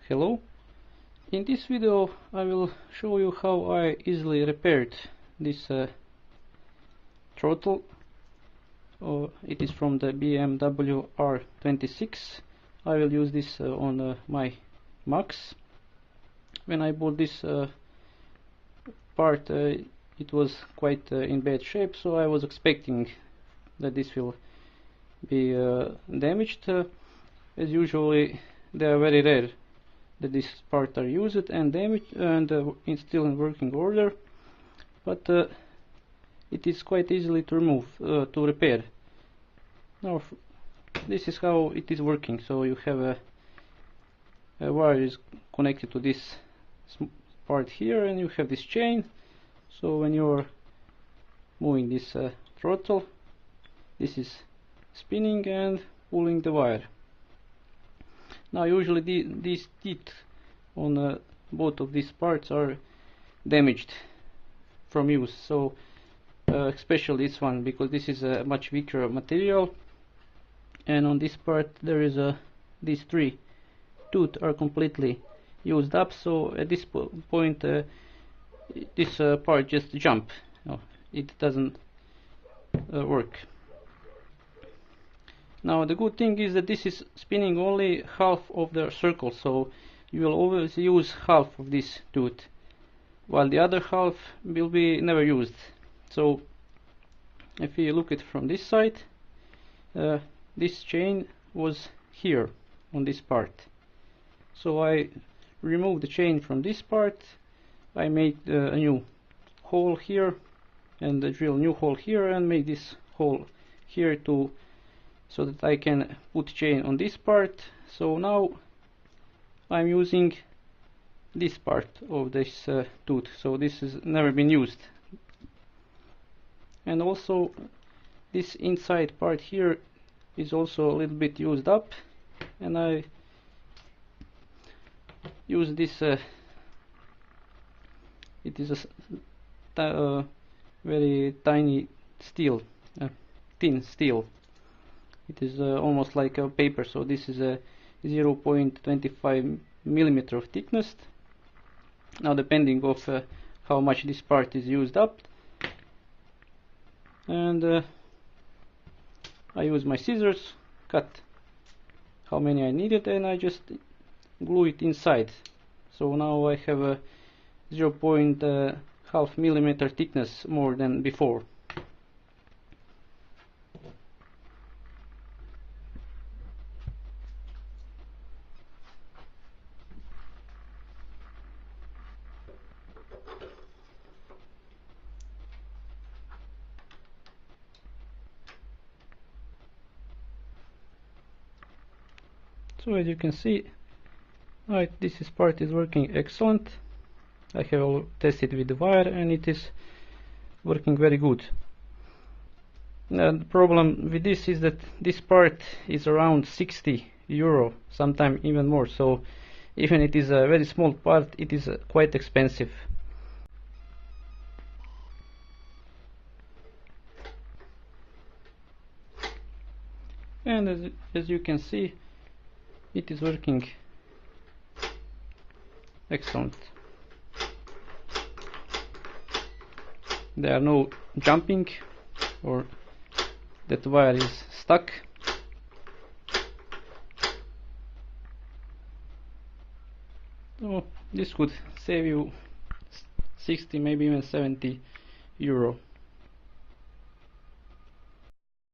Hello. In this video I will show you how I easily repaired this throttle. It is from the BMW r26. I will use this on my Max. When I bought this part it was quite in bad shape, so I was expecting that this will be damaged. As usually they are very rare that this part are used and damaged and it's still in working order, but it is quite easily to remove, to repair. Now this is how it is working. So you have a wire is connected to this part here, and you have this chain. So when you're moving this throttle, this is spinning and pulling the wire. Now usually these teeth on both of these parts are damaged from use, so especially this one, because this is a much weaker material, and on this part there is these three tooth are completely used up. So at this point this part just jump. No, it doesn't work. Now the good thing is that this is spinning only half of the circle, so you will always use half of this tooth, while the other half will be never used. So if you look at it from this side, this chain was here on this part. So I removed the chain from this part. I made a new hole here and drill a new hole here and make this hole here so that I can put chain on this part. So now I'm using this part of this tooth, so this has never been used. And also this inside part here is also a little bit used up, and I use this it is a very tiny steel, thin steel. It is almost like a paper, so this is a 0.25 millimeter of thickness. Now depending of how much this part is used up, and I use my scissors, cut how many I needed, and I just glue it inside. So now I have a 0.5 millimeter thickness more than before. So as you can see, this part is working excellent. I have tested with the wire and it is working very good. Now the problem with this is that this part is around 60 euro, sometimes even more. So even it is a very small part, it is quite expensive. And as you can see, it is working excellent. There are no jumping or that wire is stuck. So this could save you 60, maybe even 70 euro.